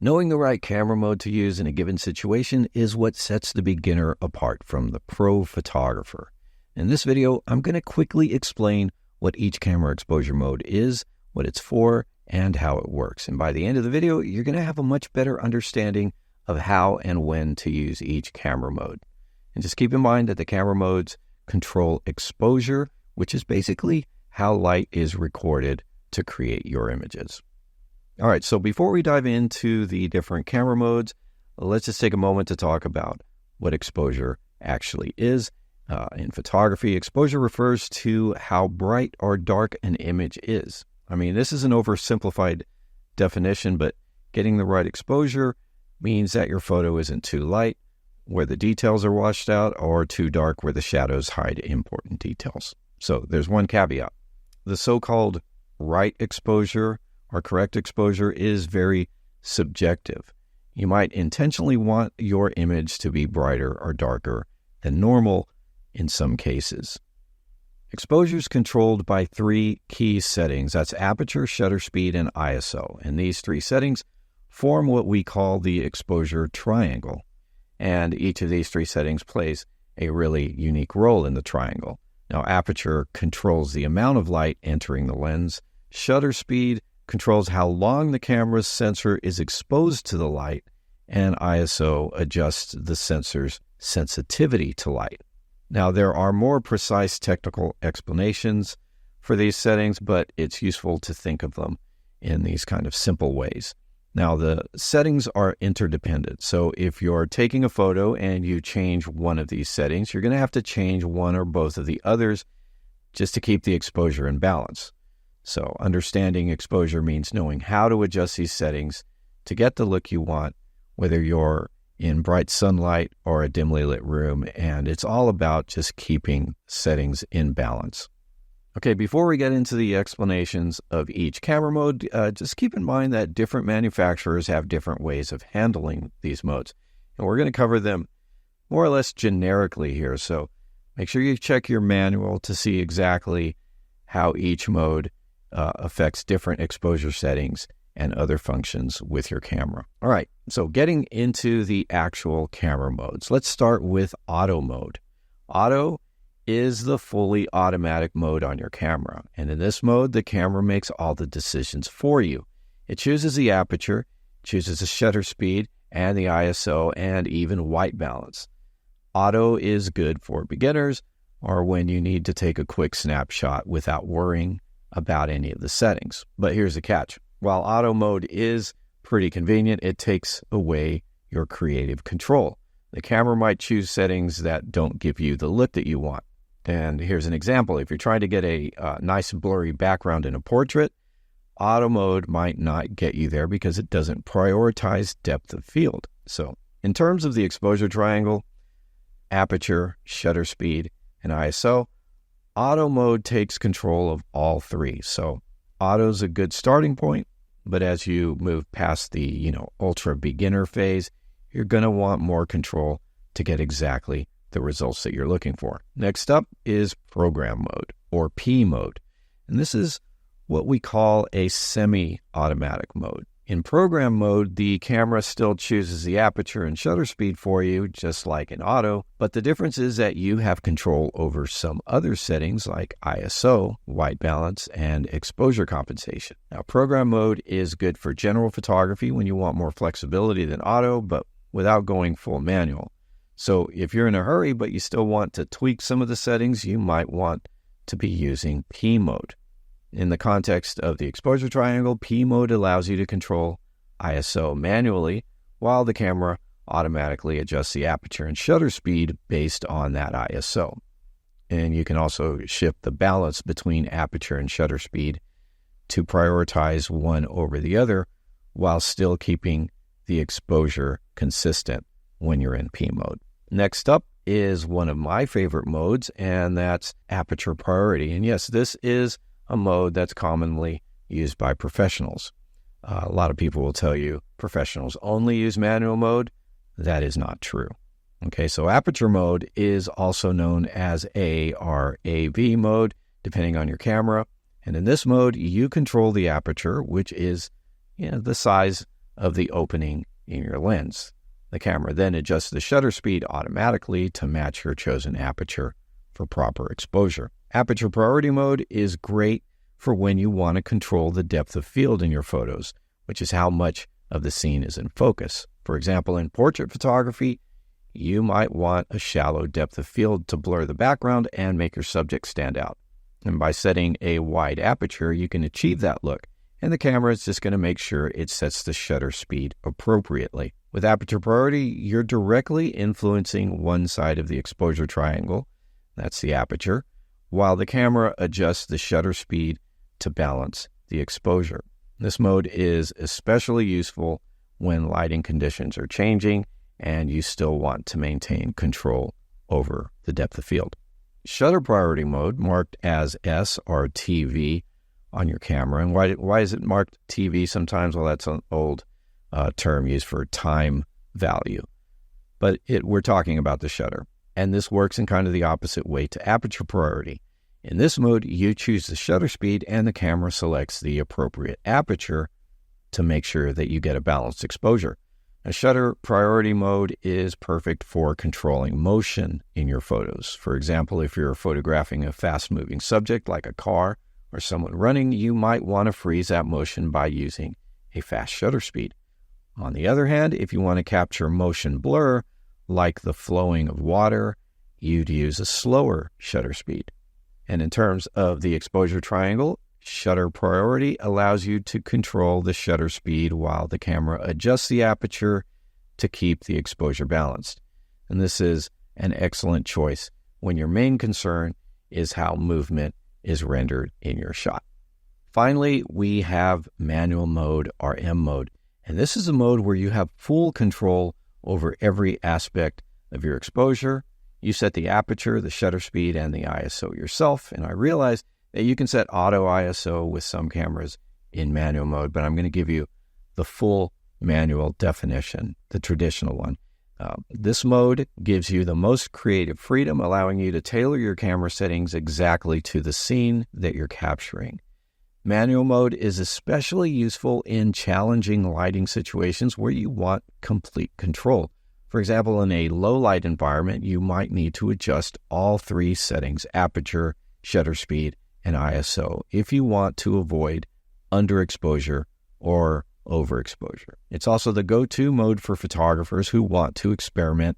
Knowing the right camera mode to use in a given situation is what sets the beginner apart from the pro photographer. In this video, I'm going to quickly explain what each camera exposure mode is, what it's for, and how it works. And by the end of the video, you're going to have a much better understanding of how and when to use each camera mode. And just keep in mind that the camera modes control exposure, which is basically how light is recorded to create your images. All right, so before we dive into the different camera modes, let's just take a moment to talk about what exposure actually is. In photography, exposure refers to how bright or dark an image is. I mean, this is an oversimplified definition, but getting the right exposure means that your photo isn't too light, where the details are washed out, or too dark, where the shadows hide important details. So there's one caveat. The so-called right exposure or correct exposure is very subjective. You might intentionally want your image to be brighter or darker than normal in some cases. Exposure is controlled by three key settings. That's aperture, shutter speed, and ISO. And these three settings form what we call the exposure triangle. And each of these three settings plays a really unique role in the triangle. Now, aperture controls the amount of light entering the lens. Shutter speed controls how long the camera's sensor is exposed to the light. And ISO adjusts the sensor's sensitivity to light. Now, there are more precise technical explanations for these settings, but it's useful to think of them in these kind of simple ways. Now, the settings are interdependent. So if you're taking a photo and you change one of these settings, you're going to have to change one or both of the others just to keep the exposure in balance. So understanding exposure means knowing how to adjust these settings to get the look you want, whether you're in bright sunlight or a dimly lit room, and it's all about just keeping settings in balance. Okay, before we get into the explanations of each camera mode, just keep in mind that different manufacturers have different ways of handling these modes. And we're going to cover them more or less generically here, so make sure you check your manual to see exactly how each mode affects different exposure settings and other functions with your camera. All right, so getting into the actual camera modes, let's start with auto mode. Auto is the fully automatic mode on your camera. And in this mode, the camera makes all the decisions for you. It chooses the aperture, chooses the shutter speed, and the ISO, and even white balance. Auto is good for beginners or when you need to take a quick snapshot without worrying about any of the settings. But here's the catch. While auto mode is pretty convenient, it takes away your creative control. The camera might choose settings that don't give you the look that you want. And here's an example. If you're trying to get a nice blurry background in a portrait, auto mode might not get you there because it doesn't prioritize depth of field. So in terms of the exposure triangle, aperture, shutter speed, and ISO, auto mode takes control of all three. So auto's a good starting point, but as you move past the, ultra beginner phase, you're going to want more control to get exactly the results that you're looking for. Next up is program mode, or P mode. And this is what we call a semi-automatic mode. In program mode, the camera still chooses the aperture and shutter speed for you, just like in auto, but the difference is that you have control over some other settings like ISO, white balance, and exposure compensation. Now, program mode is good for general photography when you want more flexibility than auto, but without going full manual. So if you're in a hurry, but you still want to tweak some of the settings, you might want to be using P mode. In the context of the exposure triangle, P mode allows you to control ISO manually, while the camera automatically adjusts the aperture and shutter speed based on that ISO. And you can also shift the balance between aperture and shutter speed to prioritize one over the other while still keeping the exposure consistent when you're in P mode. Next up is one of my favorite modes, and that's Aperture Priority. And yes, this is a mode that's commonly used by professionals. A lot of people will tell you professionals only use manual mode. That is not true. Okay, so aperture mode is also known as A or AV mode, depending on your camera. And in this mode, you control the aperture, which is the size of the opening in your lens. The camera then adjusts the shutter speed automatically to match your chosen aperture for proper exposure. Aperture Priority mode is great for when you want to control the depth of field in your photos, which is how much of the scene is in focus. For example, in portrait photography, you might want a shallow depth of field to blur the background and make your subject stand out. And by setting a wide aperture, you can achieve that look. And the camera is just going to make sure it sets the shutter speed appropriately. With Aperture Priority, you're directly influencing one side of the exposure triangle, that's the aperture, while the camera adjusts the shutter speed to balance the exposure. This mode is especially useful when lighting conditions are changing and you still want to maintain control over the depth of field. Shutter Priority mode, marked as S or TV on your camera. And why is it marked TV sometimes? Well, that's an old term used for time value. But we're talking about the shutter. And this works in kind of the opposite way to Aperture Priority. In this mode, you choose the shutter speed and the camera selects the appropriate aperture to make sure that you get a balanced exposure. A Shutter Priority mode is perfect for controlling motion in your photos. For example, if you're photographing a fast-moving subject like a car or someone running, you might want to freeze that motion by using a fast shutter speed. On the other hand, if you want to capture motion blur, like the flowing of water, you'd use a slower shutter speed. And in terms of the exposure triangle, Shutter Priority allows you to control the shutter speed while the camera adjusts the aperture to keep the exposure balanced. And this is an excellent choice when your main concern is how movement is rendered in your shot. Finally, we have Manual Mode or M mode. And this is a mode where you have full control over every aspect of your exposure. You set the aperture, the shutter speed, and the ISO yourself. And I realize that you can set auto ISO with some cameras in manual mode, but I'm going to give you the full manual definition, the traditional one. This mode gives you the most creative freedom, allowing you to tailor your camera settings exactly to the scene that you're capturing. Manual mode is especially useful in challenging lighting situations where you want complete control. For example, in a low light environment, you might need to adjust all three settings, aperture, shutter speed, and ISO, if you want to avoid underexposure or overexposure. It's also the go-to mode for photographers who want to experiment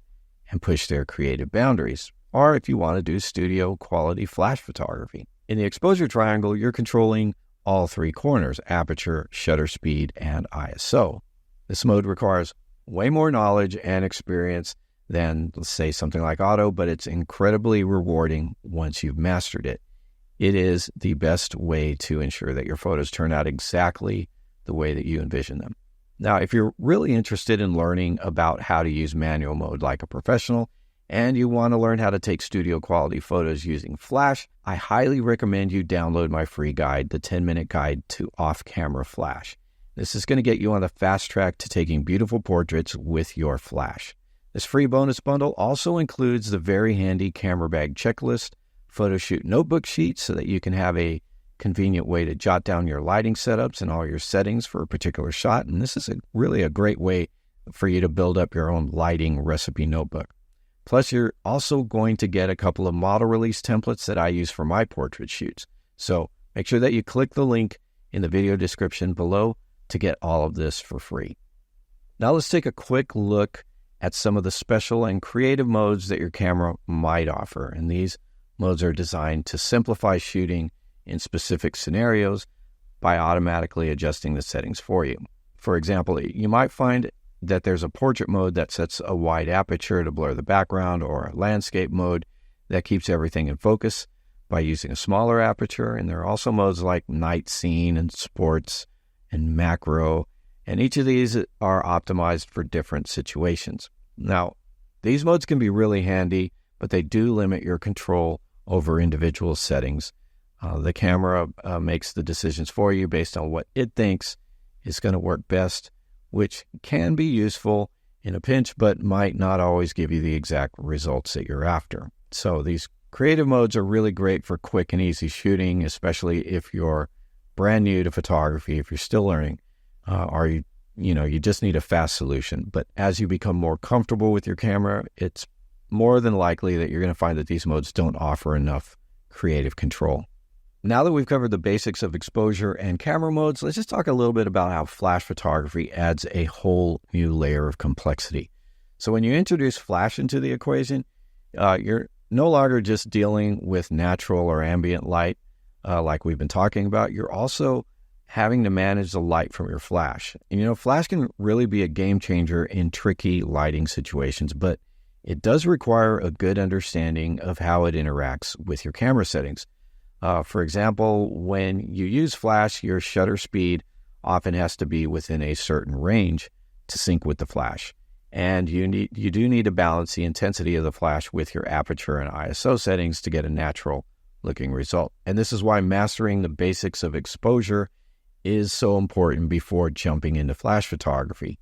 and push their creative boundaries, or if you want to do studio quality flash photography. In the exposure triangle, you're controlling all three corners, aperture, shutter speed, and ISO. This mode requires way more knowledge and experience than, let's say, something like auto, but it's incredibly rewarding once you've mastered it. It is the best way to ensure that your photos turn out exactly the way that you envision them. Now, if you're really interested in learning about how to use manual mode like a professional, and you want to learn how to take studio quality photos using flash, I highly recommend you download my free guide, the 10-minute guide to off-camera flash. This is going to get you on the fast track to taking beautiful portraits with your flash. This free bonus bundle also includes the very handy camera bag checklist, photo shoot notebook sheet so that you can have a convenient way to jot down your lighting setups and all your settings for a particular shot. And this is really a great way for you to build up your own lighting recipe notebook. Plus, you're also going to get a couple of model release templates that I use for my portrait shoots. So make sure that you click the link in the video description below to get all of this for free. Now let's take a quick look at some of the special and creative modes that your camera might offer. And these modes are designed to simplify shooting in specific scenarios by automatically adjusting the settings for you. For example, you might find that there's a portrait mode that sets a wide aperture to blur the background, or a landscape mode that keeps everything in focus by using a smaller aperture. And there are also modes like night scene and sports and macro, and each of these are optimized for different situations. Now, these modes can be really handy, but they do limit your control over individual settings. The camera makes the decisions for you based on what it thinks is going to work best, which can be useful in a pinch, but might not always give you the exact results that you're after. So these creative modes are really great for quick and easy shooting, especially if you're brand new to photography, if you're still learning, or you you just need a fast solution. But as you become more comfortable with your camera, it's more than likely that you're going to find that these modes don't offer enough creative control. Now that we've covered the basics of exposure and camera modes, let's just talk a little bit about how flash photography adds a whole new layer of complexity. So when you introduce flash into the equation, you're no longer just dealing with natural or ambient light like we've been talking about. You're also having to manage the light from your flash. And flash can really be a game changer in tricky lighting situations, but it does require a good understanding of how it interacts with your camera settings. For example, when you use flash, your shutter speed often has to be within a certain range to sync with the flash. And you do need to balance the intensity of the flash with your aperture and ISO settings to get a natural looking result. And this is why mastering the basics of exposure is so important before jumping into flash photography.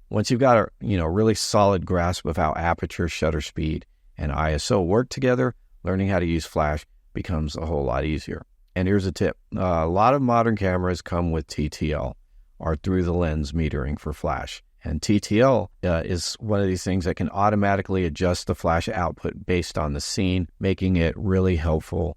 Once you've got a really solid grasp of how aperture, shutter speed, and ISO work together, learning how to use flash becomes a whole lot easier. And here's a tip. A lot of modern cameras come with TTL, or through the lens metering for flash. And TTL is one of these things that can automatically adjust the flash output based on the scene, making it really helpful,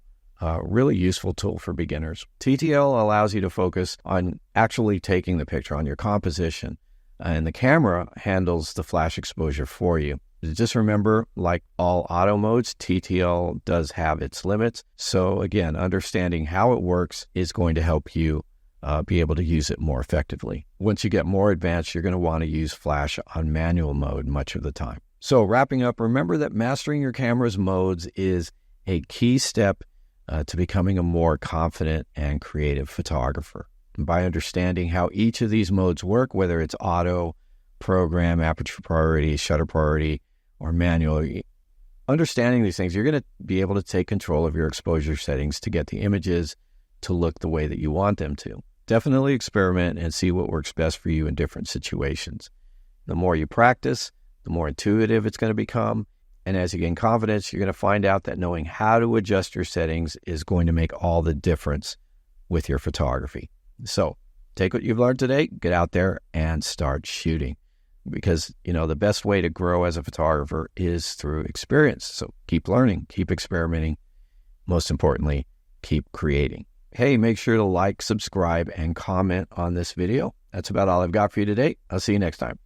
really useful tool for beginners. TTL allows you to focus on actually taking the picture, on your composition, and the camera handles the flash exposure for you. Just remember, like all auto modes, TTL does have its limits. So again, understanding how it works is going to help you be able to use it more effectively. Once you get more advanced, you're going to want to use flash on manual mode much of the time. So wrapping up, remember that mastering your camera's modes is a key step to becoming a more confident and creative photographer. And by understanding how each of these modes work, whether it's auto, program, aperture priority, shutter priority, or manual, understanding these things, you're going to be able to take control of your exposure settings to get the images to look the way that you want them to. Definitely experiment and see what works best for you in different situations. The more you practice, the more intuitive it's going to become. And as you gain confidence, you're going to find out that knowing how to adjust your settings is going to make all the difference with your photography. So take what you've learned today, get out there and start shooting. Because, the best way to grow as a photographer is through experience. So keep learning, keep experimenting. Most importantly, keep creating. Hey, make sure to like, subscribe, and comment on this video. That's about all I've got for you today. I'll see you next time.